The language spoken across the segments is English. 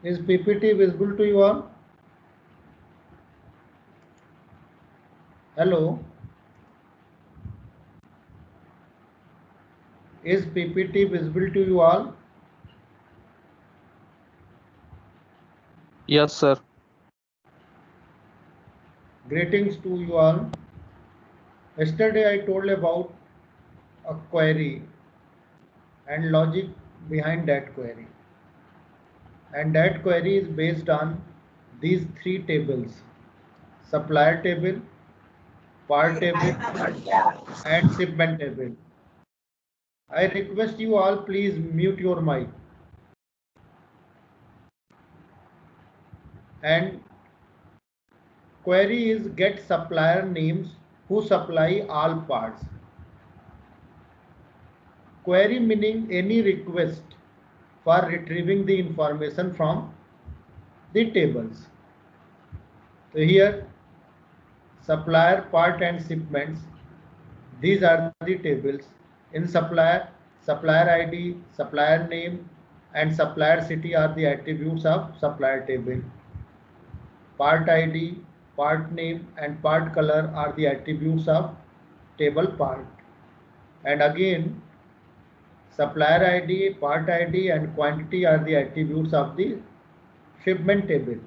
Is PPT visible to you all? Hello. Is PPT visible to you all? Yes, sir. Greetings to you all. Yesterday I told about a query and logic behind that query. And that query is based on these three tables: supplier table, part table, and shipment table. I request you all, please mute your mic. And query is get supplier names who supply all parts. Query meaning any request for retrieving the information from the tables. So here supplier, part and shipments, these are the tables. In supplier, supplier ID, supplier name and supplier city are the attributes of supplier table. Part ID, part name and part color are the attributes of table part. And again, supplier ID, part ID and quantity are the attributes of the shipment table.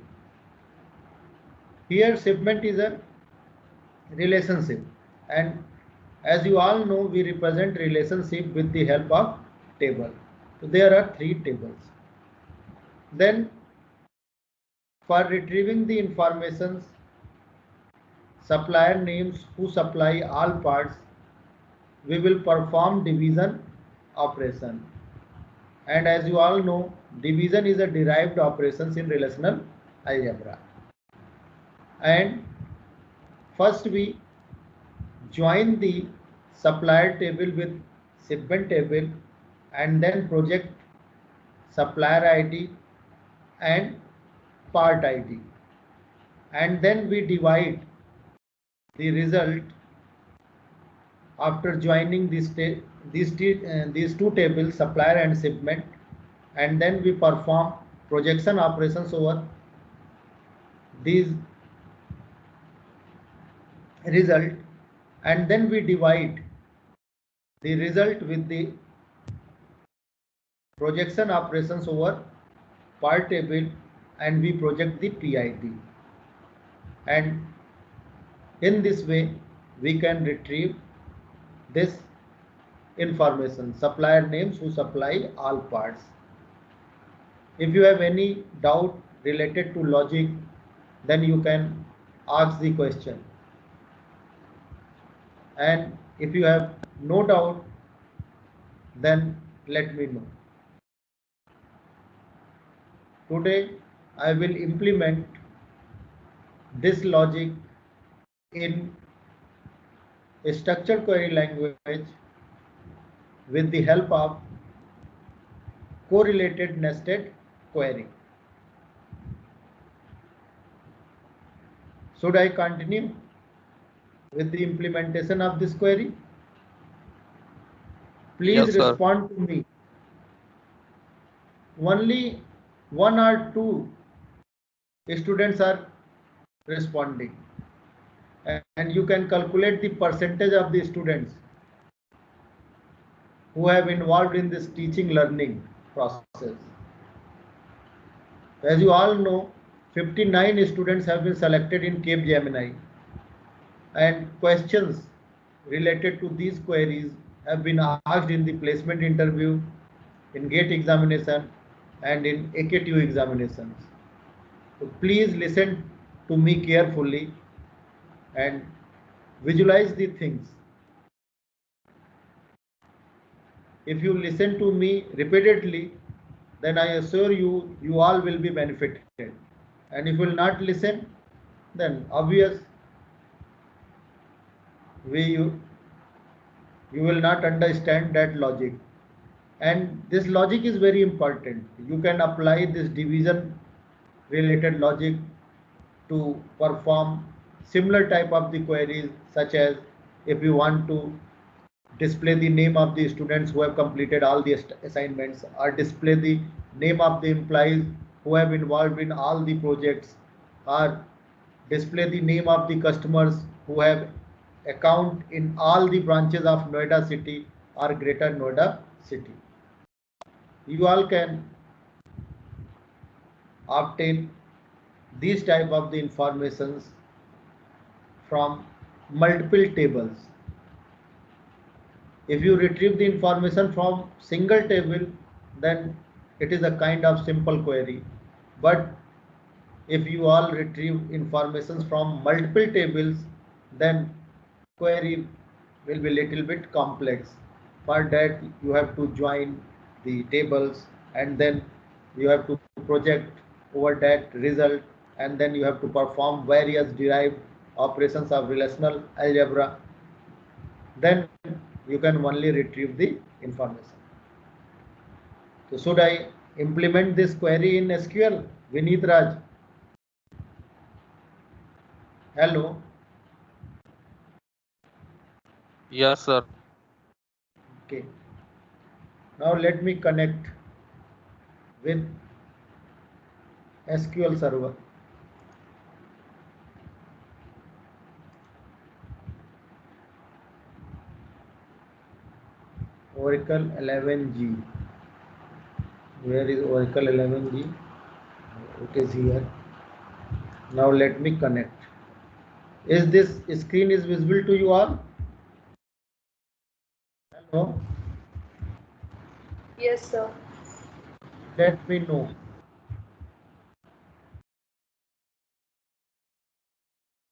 Here shipment is a relationship, and as you all know, we represent relationship with the help of table. So there are three tables. Then for retrieving the informations, supplier names who supply all parts, we will perform division operation. And as you all know, division is a derived operations in relational algebra. And first we join the supplier table with shipment table and then project supplier ID and part ID, and then we divide the result after joining these two tables, supplier and shipment, and then we perform projection operations over these result, and then we divide the result with the projection operations over part table, and we project the PID, and in this way we can retrieve this information, supplier names who supply all parts. If you have any doubt related to logic, then you can ask the question, and if you have no doubt, then let me know. Today I will implement this logic in a structured query language with the help of correlated nested query. Should I continue with the implementation of this query? Please Yes, sir. respond to me. Only one or two students are responding, and you can calculate the percentage of the students who have involved in this teaching learning process. As you all know, 59 students have been selected in Capgemini, and questions related to these queries have been asked in the placement interview, in GATE examination and in AKTU examinations. So please listen to me carefully and visualize the things. If you listen to me repeatedly, then I assure you, you all will be benefited. And if you will not listen, then obvious you will not understand that logic. And this logic is very important. You can apply this division related logic to perform similar type of the queries, such as if you want to display the name of the students who have completed all the assignments, or display the name of the employees who have involved in all the projects, or display the name of the customers who have account in all the branches of Noida city or Greater Noida city. You all can obtain these type of the informations from multiple tables. If you retrieve the information from single table, then it is a kind of simple query. But if you all retrieve information from multiple tables, then query will be little bit complex. For that, you have to join the tables, and then you have to project over that result, and then you have to perform various derived operations of relational algebra. Then you can only retrieve the information. So should I implement this query in SQL? Vineet Raj. Hello. Yes, sir. Okay. Now let me connect with SQL Server. Oracle 11G. Where is Oracle 11G? It is here. Now let me connect. Is this screen is visible to you all? Hello. Yes, sir. Let me know.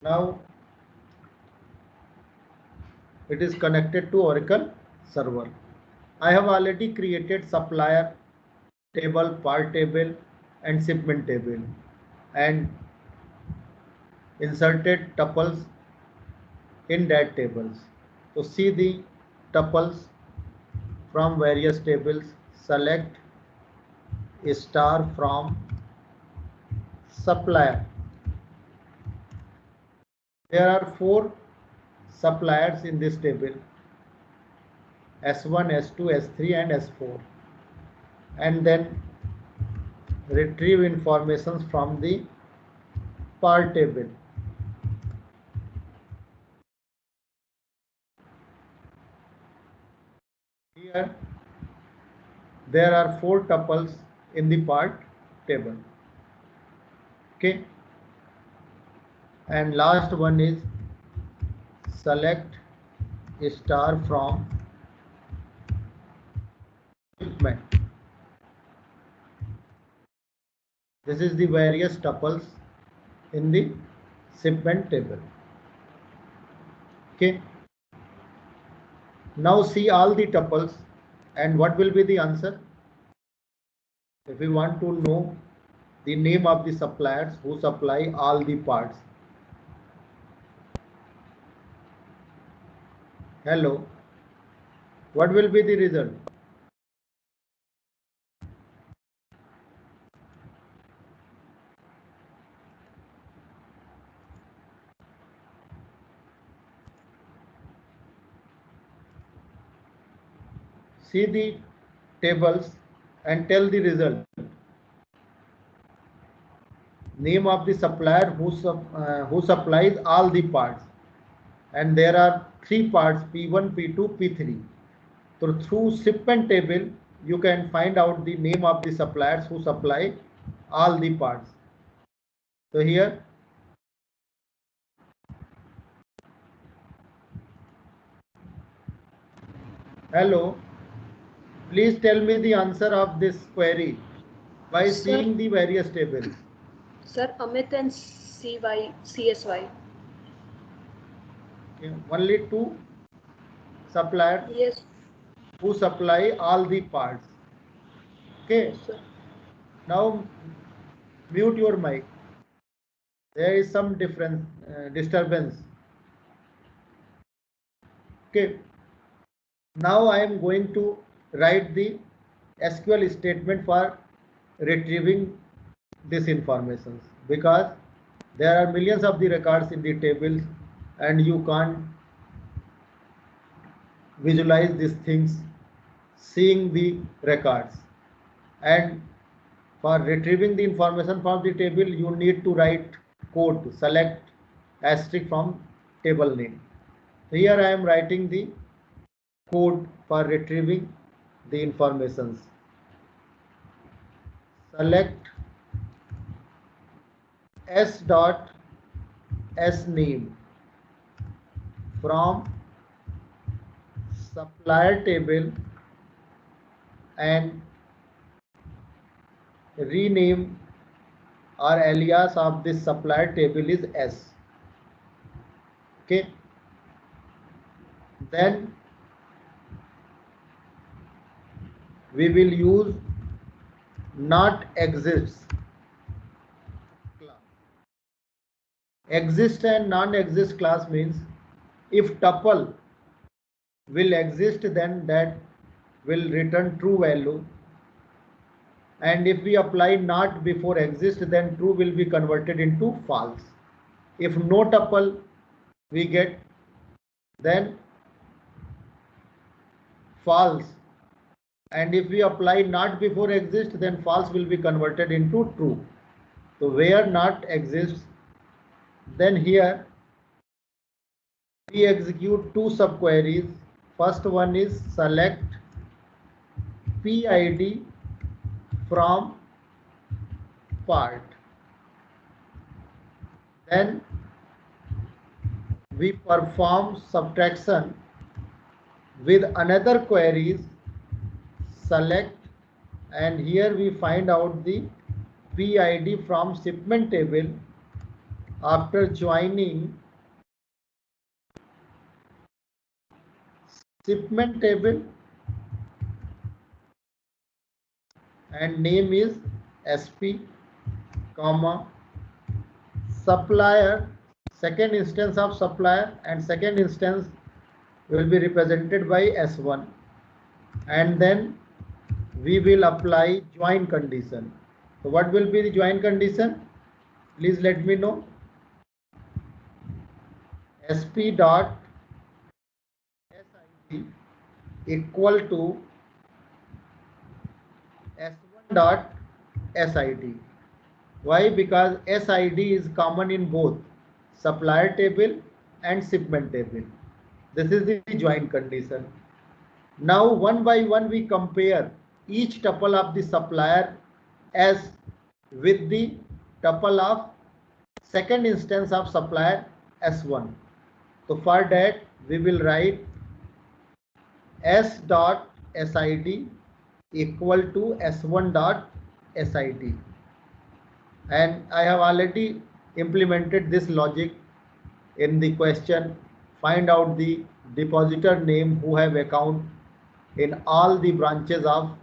Now it is connected to Oracle server. I have already created supplier table, part table, and shipment table, and inserted tuples in that tables. So see the tuples from various tables. Select a star from supplier. There are 4 suppliers in this table: S1, S2, S3, and S4. And then retrieve information from the part table. Here there are 4 tuples in the part table. Okay. And last one is select a star from shipment. This is the various tuples in the shipment table. Okay. Now see all the tuples, and what will be the answer? If we want to know the name of the suppliers who supply all the parts. Hello. What will be the result? See the tables and tell the result. Name of the supplier who supplies all the parts, and there are 3 parts: P1, P2, P3. So through shipment table you can find out the name of the suppliers who supply all the parts. So here hello, please tell me the answer of this query by seeing the various tables. Sir, Amit and CSY. Okay. Only 2 suppliers, Yes. who supply all the parts. Okay. Yes, sir. Now mute your mic. There is some disturbance. Okay. Now I am going to write the SQL statement for retrieving this information, because there are millions of the records in the tables and you can't visualize these things seeing the records. And For retrieving the information from the table, you need to write code, select asterisk from table name. So here I am writing the code for retrieving the informations. Select s dot s name from supplier table and rename or alias of this supplier table is s. Okay, then we will use not exists class. Exist and non-exist class means if tuple will exist, then that will return true value, and if we apply not before exist, then true will be converted into false. If no tuple we get, then false, and if we apply not before exist, then false will be converted into true. So where not exists, then here we execute two subqueries. First one is select PID from part. Then we perform subtraction with another queries select, and here we find out the PID from shipment table after joining shipment table and name is SP, comma supplier, second instance of supplier, and second instance will be represented by S1, and then we will apply join condition. So what will be the join condition? Please let me know. SP dot SID equal to S1 dot SID. Why? Because SID is common in both supplier table and shipment table. This is the join condition. Now one by one we compare each tuple of the supplier as with the tuple of second instance of supplier S1. So for that we will write S dot SID equal to S1 dot SID, and I have already implemented this logic in the question. Find out the depositor name who have account in all the branches of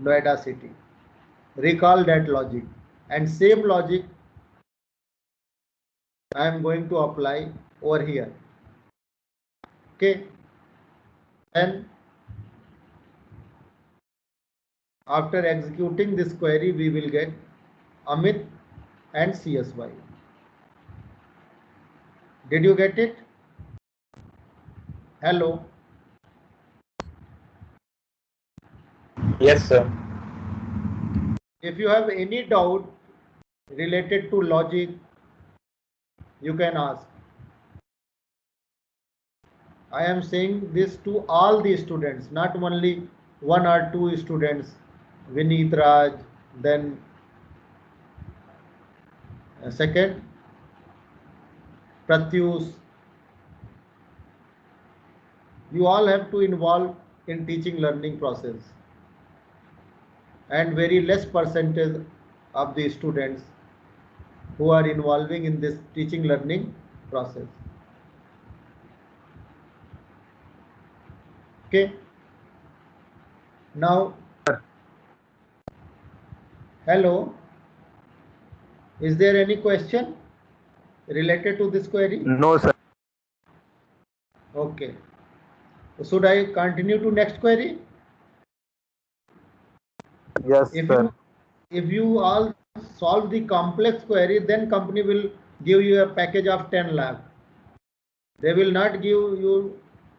Noida city. Recall that logic, and same logic I am going to apply over here. Okay, and after executing this query we will get Amit and CSY. Did you get it? Hello. Yes, sir. If you have any doubt related to logic, you can ask. I am saying this to all the students, not only one or two students, Vineet Raj, then second, Pratyush. You all have to involve in teaching learning process, and very less percentage of the students who are involving in this teaching learning process. Okay. Now, hello. Is there any question related to this query? No, sir. Okay. Should I continue to next query? Yes, sir. If you all solve the complex query, then company will give you a package of 10 lakh. They will not give you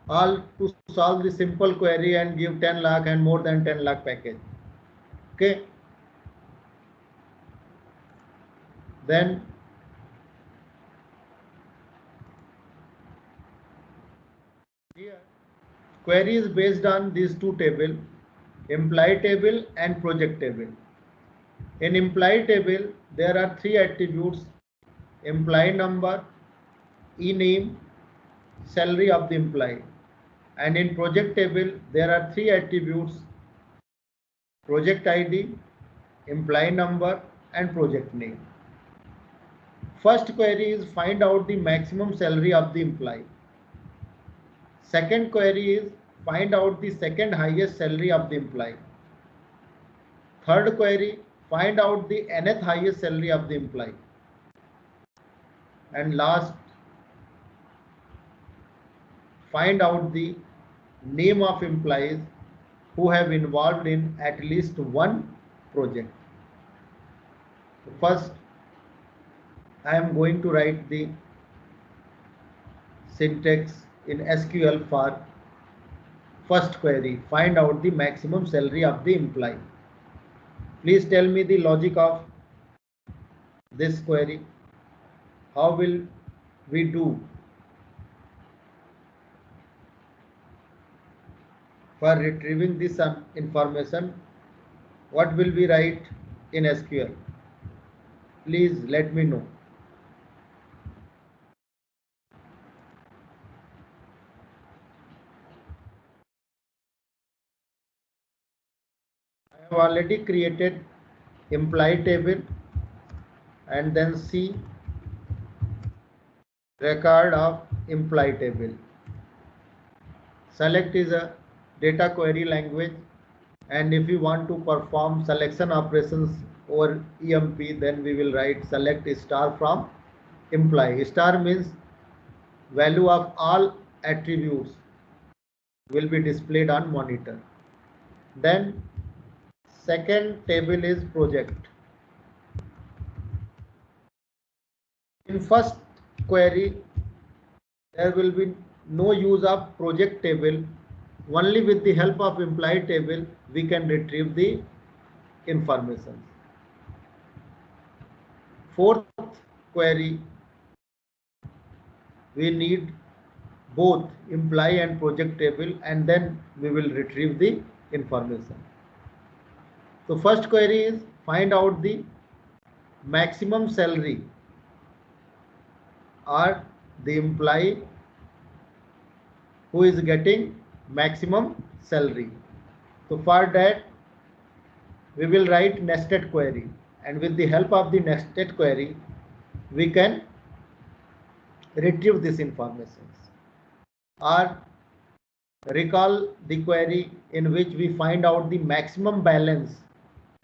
all to solve the simple query and give 10 lakh and more than 10 lakh package. Okay. Then here query is based on these two tables, employee table and project table. In employee table, there are three attributes: employee number, e-name, salary of the employee. And in project table, there are three attributes: project ID, employee number, and project name. First query is find out the maximum salary of the employee. Second query is find out the second highest salary of the employee. Third query, find out the nth highest salary of the employee. And last, find out the name of employees who have involved in at least one project. First, I am going to write the syntax in SQL for first query, find out the maximum salary of the employee. Please tell me the logic of this query. How will we do for retrieving this information? What will we write in SQL? Please let me know. I have already created employee table and then C record of employee table. Select is a data query language, and if you want to perform selection operations over EMP, then we will write select star from employee. Star means value of all attributes will be displayed on monitor. Then second table is project. In first query, there will be no use of project table. Only with the help of employee table we can retrieve the information. Fourth query, we need both employee and project table, and then we will retrieve the information. So first query is find out the maximum salary or the employee who is getting maximum salary. So for that we will write nested query, and with the help of the nested query we can retrieve this information. Or recall the query in which we find out the maximum balance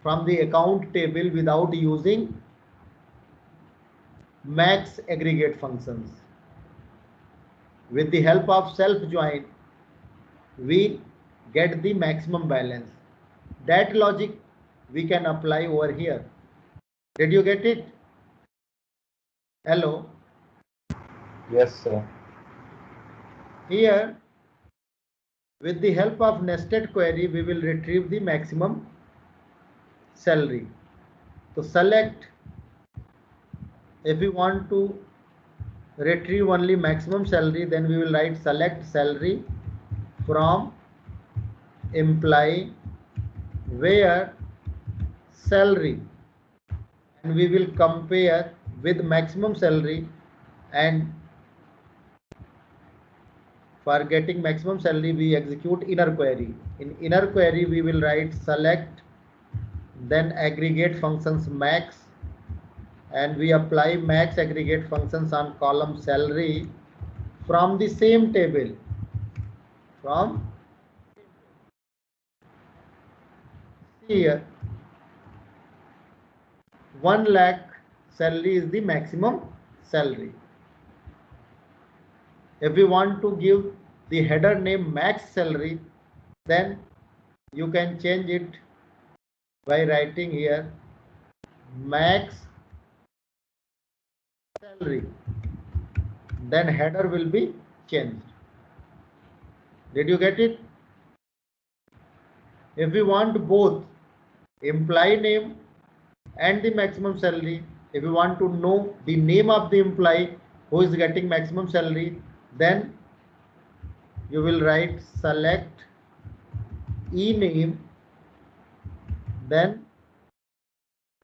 from the account table without using max aggregate functions. With the help of self join we get the maximum balance. That logic we can apply over here. Did you get it? Hello? Yes, sir. Here, with the help of nested query, we will retrieve the maximum salary. So select, if we want to retrieve only maximum salary, then we will write select salary from employee where salary, and we will compare with maximum salary, and for getting maximum salary we execute inner query. In inner query we will write select, then aggregate functions max, and we apply max aggregate functions on column salary from the same table. From here 1 lakh salary is the maximum salary. If we want to give the header name max salary, then you can change it by writing here max salary, then header will be changed. Did you get it? If we want both employee name and the maximum salary, if you want to know the name of the employee who is getting maximum salary, then you will write select e-name, then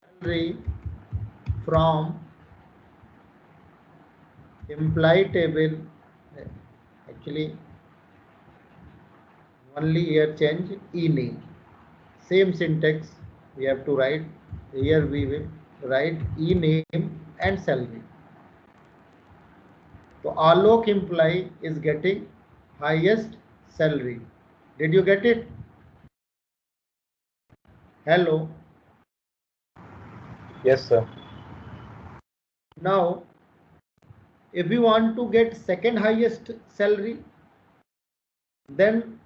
salary from employee table. Actually only here change e-name, same syntax we have to write. Here we will write e-name and salary. So Alok employee is getting highest salary. Did you get it? Hello. Yes, sir. Now, if we want to get second highest salary, then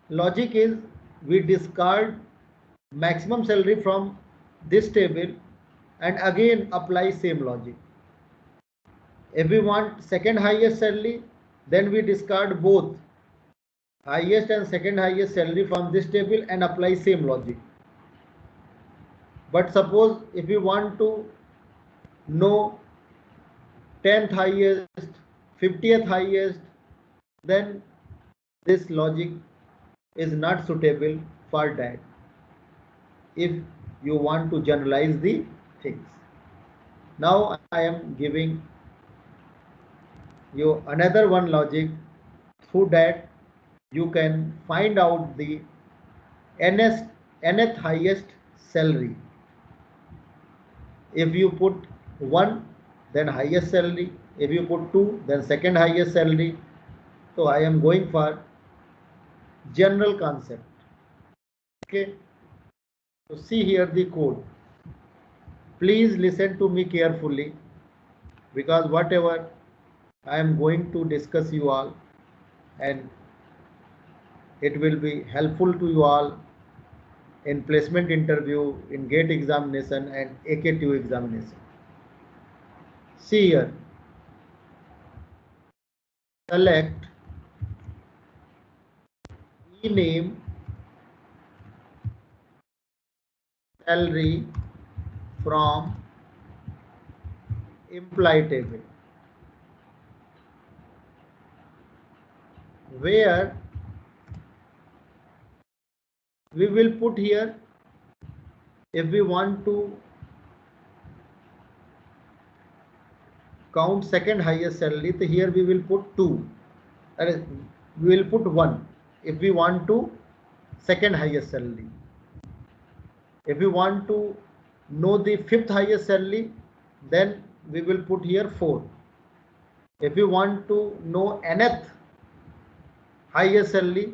logic is we discard maximum salary from this table and again apply same logic. If we want second highest salary, then we discard both highest and second highest salary from this table and apply same logic. But suppose if we want to know 10th highest, 50th highest, then this logic is not suitable for that if you want to generalize the things. Now I am giving you another one logic through that you can find out the nth highest salary. If you put 1, then highest salary. If you put 2, then second highest salary. So I am going for general concept. Okay. So see here the code. Please listen to me carefully, because whatever I am going to discuss you all, and it will be helpful to you all in placement interview, in GATE examination and AKTU examination. See here, select e-name, salary from employee table, where we will put here, if we want to count second highest salary, so here we will put 2, we will put 1 if we want to second highest salary. If we want to know the 5th highest salary, then we will put here 4. If we want to know nth highest salary,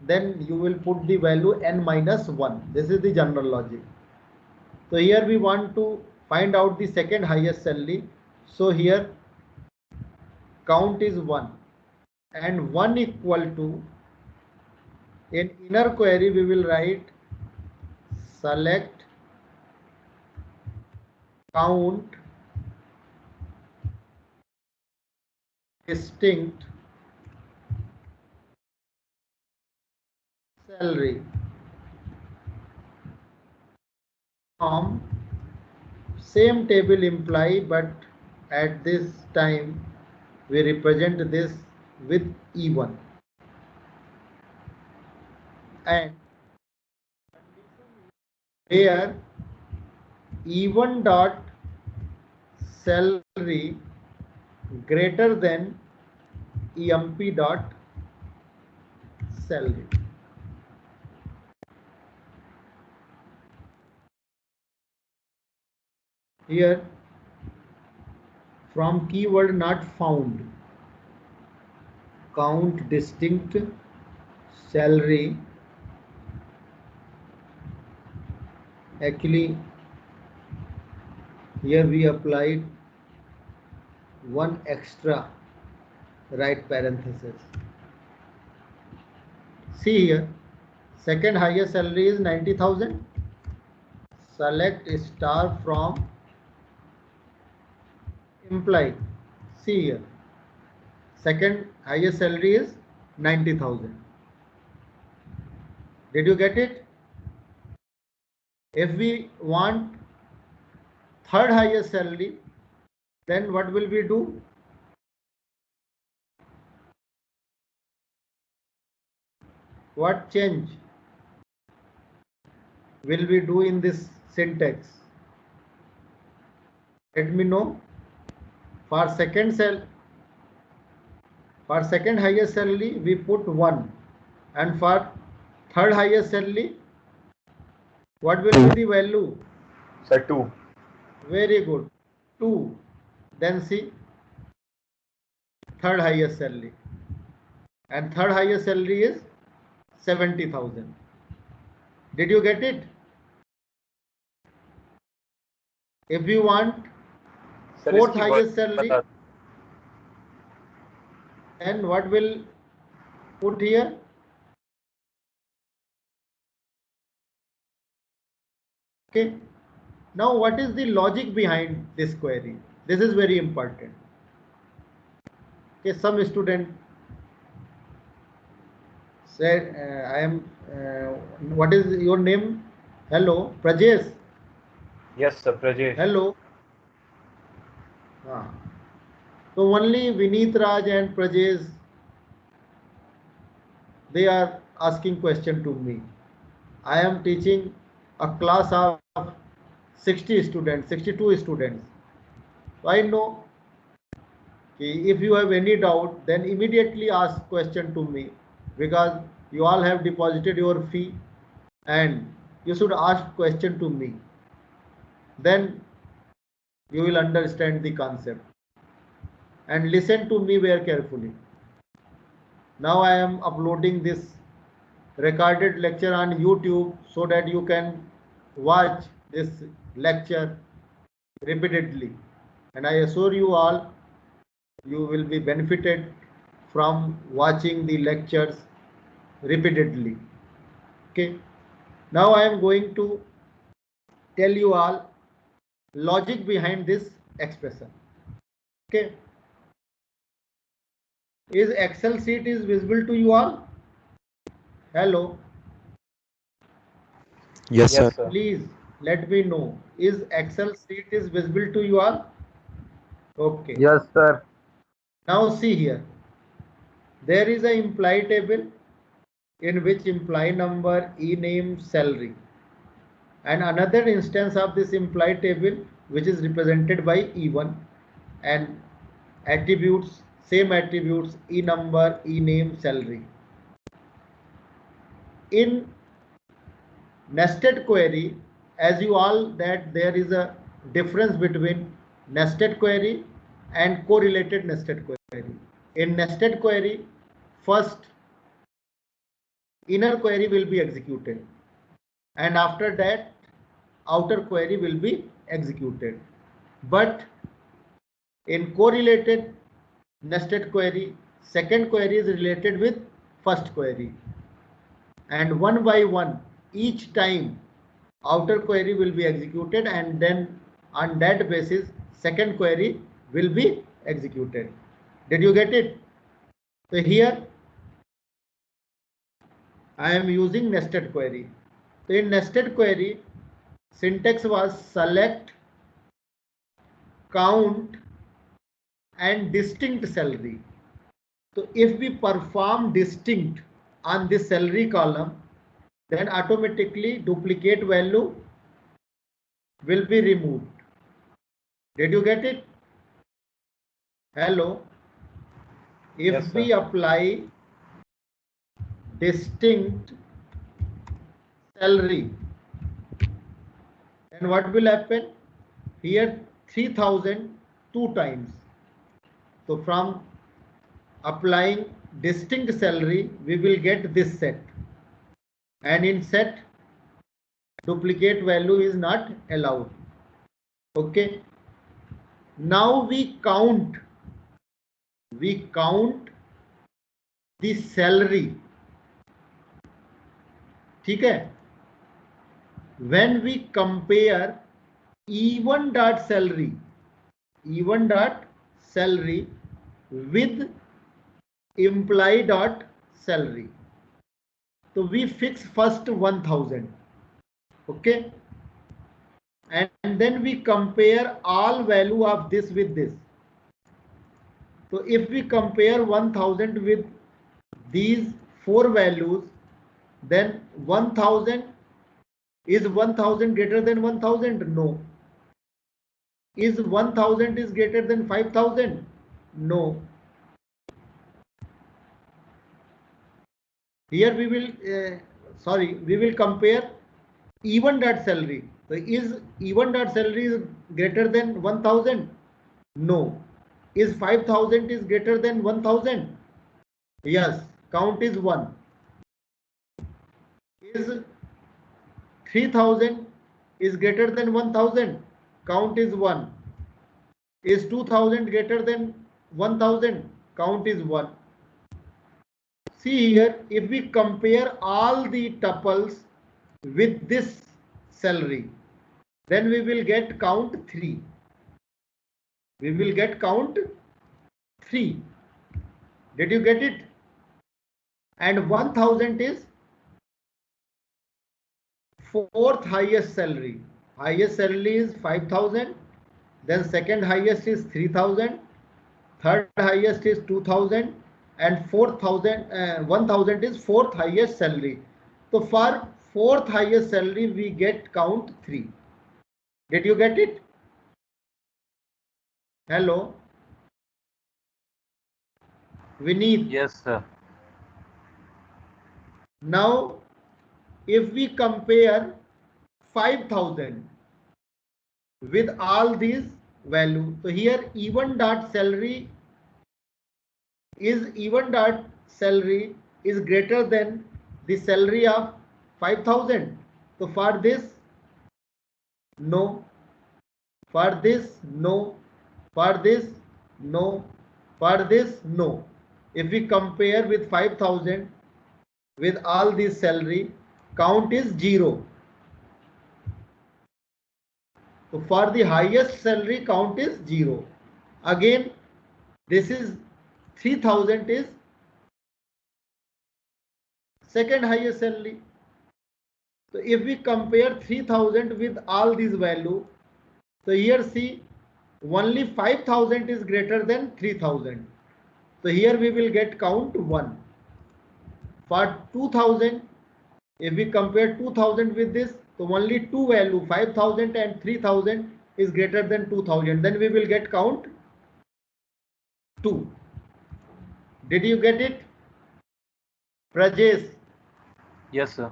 then you will put the value n minus 1. This is the general logic. So here we want to find out the second highest salary. So here count is 1 and 1 equal to, in inner query we will write select count distinct salary from same table employee, but at this time we represent this with E1, and here E1 dot salary greater than EMP dot salary. Here from keyword not found, count distinct salary, actually here we applied one extra right parenthesis. See here, second highest salary is 90,000. Select star from employee. See here, second highest salary is 90,000. Did you get it? If we want third highest salary, then what will we do? What change will we do in this syntax? Let me know. For second highest salary we put 1, and for third highest salary what will be the value? Sir, 2. Very good, 2. Then see, third highest salary, and third highest salary is 70,000. Did you get it? If you want Sir, fourth इसकी highest word salary, बता and what will put here? Okay. Now what is the logic behind this query? This is very important. Okay, some student said, I am, what is your name? Hello, Prajesh. Yes, sir, Prajesh. Hello. So only Vineet Raj and Prajesh, they are asking question to me. I am teaching a class of 60 students, 62 students. So I know if you have any doubt, then immediately ask question to me, because you all have deposited your fee and you should ask question to me. Then you will understand the concept and listen to me very carefully. Now I am uploading this recorded lecture on YouTube so that you can watch this lecture repeatedly, and I assure you all you will be benefited from watching the lectures repeatedly. Okay, now I am going to tell you all logic behind this expression. Okay, is Excel sheet is visible to you all? Hello. Yes, sir. Please let me know, is Excel sheet is visible to you all? Okay. Yes, sir. Now see here, there is a employee table in which employee number, e-name, salary, and another instance of this employee table which is represented by E1, and attributes, same attributes, e-number, e-name, salary. In nested query, as you all that there is a difference between nested query and correlated nested query. In nested query, first inner query will be executed, and after that outer query will be executed. But in correlated nested query, second query is related with first query, and one by one each time outer query will be executed, and then on that basis second query will be executed. Did you get it? So here I am using nested query. So in nested query, syntax was select, count, and distinct salary. So if we perform distinct on this salary column, then automatically duplicate value will be removed. Did you get it? Hello. If Yes, we sir. apply distinct salary, then what will happen? Here 3000 2 times. So from applying distinct salary, we will get this set, and in set duplicate value is not allowed. Okay, now we count the salary. ठीक है? When we compare E1 dot salary with employee dot salary, so we fix first 1000. Okay, and then we compare all value of this with this. So if we compare 1000 with these four values, then 1000 is 1000 greater than 1000? No. Is 1000 is greater than 5000? No. Here we will compare even dot salary. So is even dot salary is greater than 1000? No. Is 5000 is greater than 1000? Yes. Count is 1. Is 3000 is greater than 1000? Count is 1. Is 2000 greater than 1000? Count is 1. See here, if we compare all the tuples with this salary, then we will get count 3. We will get count 3. Did you get it? And 1000 is fourth highest salary. Highest salary is 5000. Then second highest is 3000. Third highest is 2000. And 1000 is fourth highest salary. So for fourth highest salary, we get count 3. Did you get it? Hello? Vineet. Yes, sir. Now, if we compare 5000 with all these values, so here even dot salary is greater than the salary of 5000. So for this, no. For this, no. For this, no. For this, no. If we compare with 5000 with all this salary, count is 0. So for the highest salary, count is 0. Again, this is 3000 is second highest salary. So if we compare 3000 with all these value, so here see only 5000 is greater than 3000. So here we will get count 1. For 2000, if we compare 2000 with this, so only two value 5000 and 3000 is greater than 2000. Then we will get count 2. Did you get it? Prajesh, Yes, sir.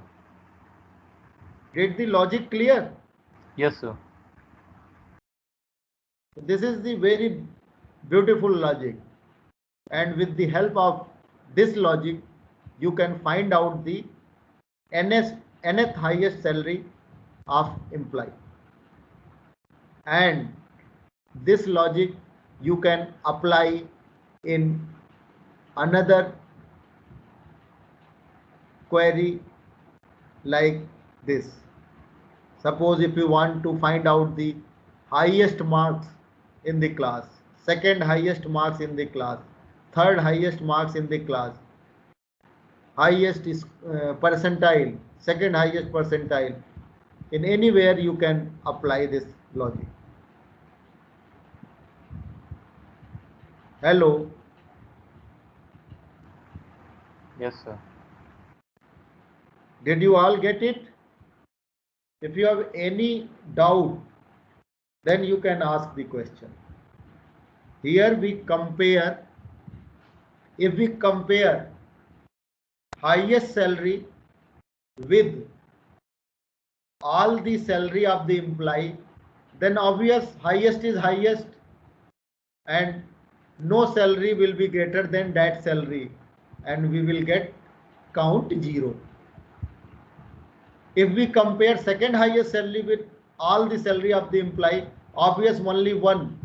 get the logic clear? Yes, sir. This is the very beautiful logic, and with the help of this logic, you can find out the nth highest salary of employee. And this logic you can apply in another query like this. Suppose if you want to find out the highest marks in the class, second highest marks in the class, third highest marks in the class, highest is percentile, second highest percentile, in anywhere you can apply this logic. Hello? Yes, sir. Did you all get it? If you have any doubt, then you can ask the question. Here we compare, if we compare highest salary with all the salary of the employee, then obvious highest is highest and no salary will be greater than that salary, and we will get count 0. If we compare second highest salary with all the salary of the employee, obvious only one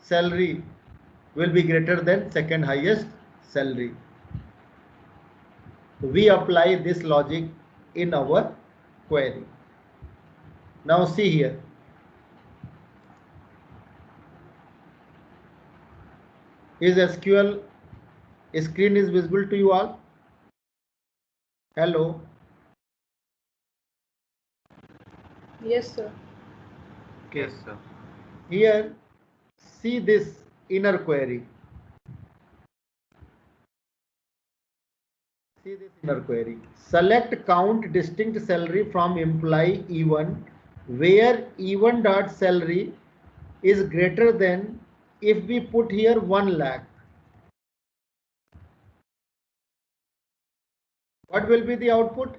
salary will be greater than second highest salary. We apply this logic in our query. Now see here. Is SQL screen is visible to you all? Hello? Yes, sir. Okay. Yes, sir. Here, see this inner query. See this inner query. Select count distinct salary from employee E1 where E1 dot salary is greater than, if we put here 1 lakh. What will be the output?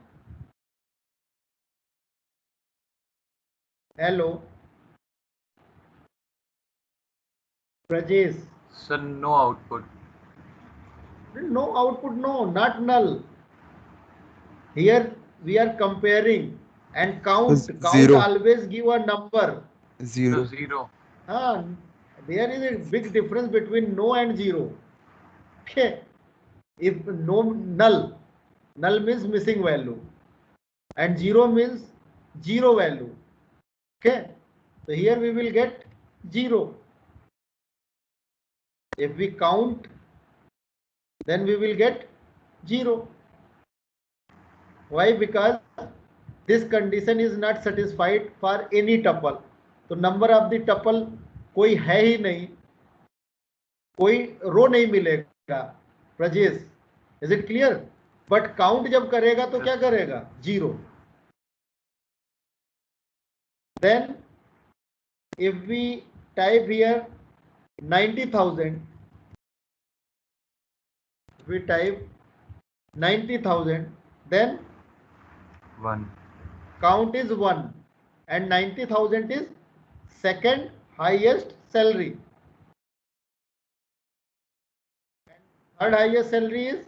Hello. Rajesh. Sir, no output. No output, no, not null. Here we are comparing and count. Count Zero. always give a number. So Zero. 0. There is a big difference between no and zero. Okay. If no, null means missing value and zero means zero value. Okay. So here we will get 0. If we count, then we will get 0. Why? Because this condition is not satisfied for any tuple. तो number of the tuple कोई है ही नहीं, कोई row नहीं मिलेगा. Prajesh, is it clear? But count जब करेगा तो क्या करेगा? 0. Then if we type here 90,000, we type 90,000, then 1. count is 1 and 90,000 is second highest salary. Third highest salary is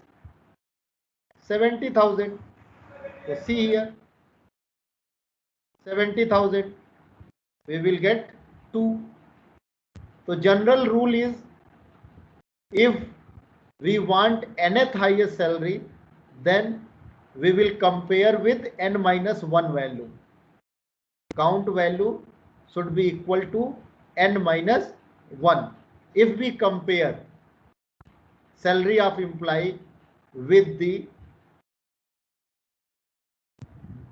70,000. So see here, 70,000. We will get 2. So general rule is, if we want nth highest salary, then we will compare with n minus 1 value. Count value should be equal to n minus 1. If we compare salary of employee with the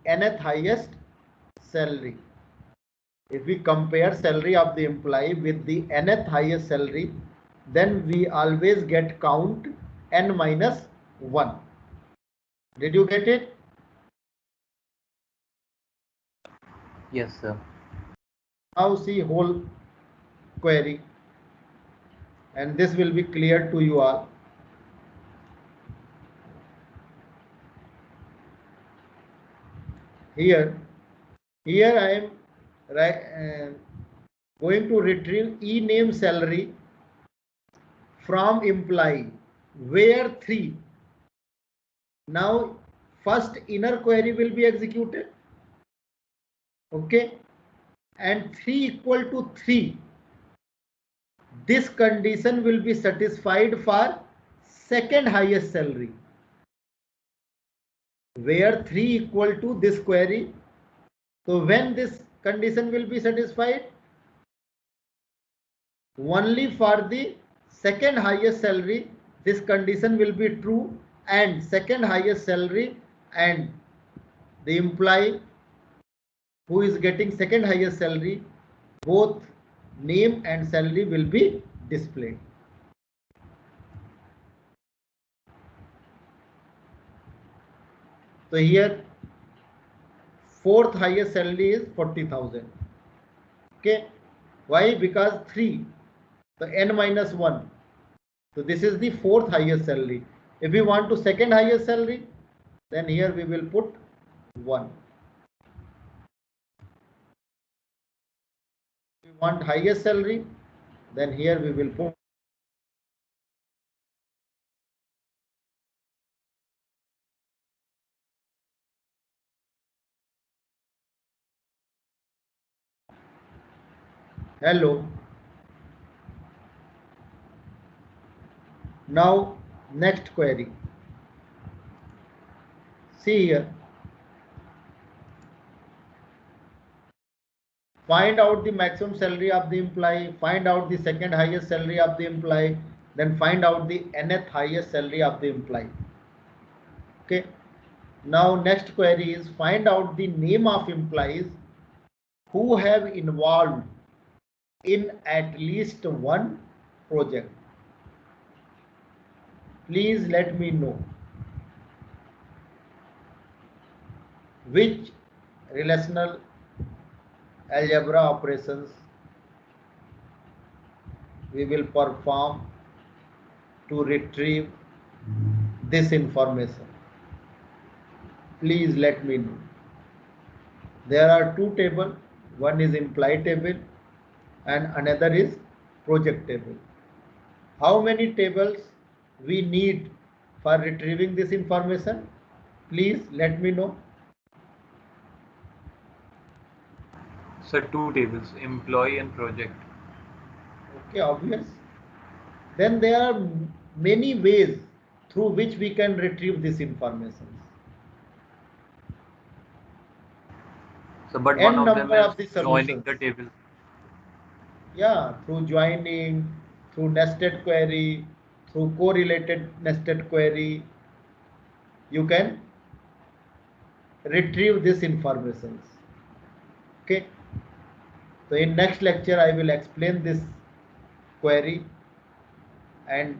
nth highest salary, if we compare salary of the employee with the nth highest salary, then we always get count n minus 1. Did you get it? Yes, sir. Now see whole query, and this will be clear to you all. Here I am going to retrieve e name salary from employee where 3. Now first inner query will be executed. Okay, and 3 equal to 3. This condition will be satisfied for second highest salary. Where 3 equal to this query. So when this condition will be satisfied? Only for the second highest salary this condition will be true, and second highest salary and the employee who is getting second highest salary, both name and salary will be displayed. So here fourth highest salary is 40,000. Okay, why? Because 3, the n minus 1. So this is the fourth highest salary. If we want to second highest salary, then here we will put 1. If we want highest salary, then here we will put hello. Now next query. See here. Find out the maximum salary of the employee, find out the second highest salary of the employee, then find out the nth highest salary of the employee. Okay. Now next query is find out the name of employees who have involved in at least one project. Please let me know which relational algebra operations we will perform to retrieve this information. Please let me know. There are two tables. One is implied table and another is project table. How many tables we need for retrieving this information? Please let me know. Sir, two tables, employee and project. Okay, obvious. Then there are many ways through which we can retrieve this information. So, but N one of them number of the is joining solutions. the table. Yeah, through joining, through nested query, through correlated nested query, you can retrieve this information. Okay. So in next lecture, I will explain this query and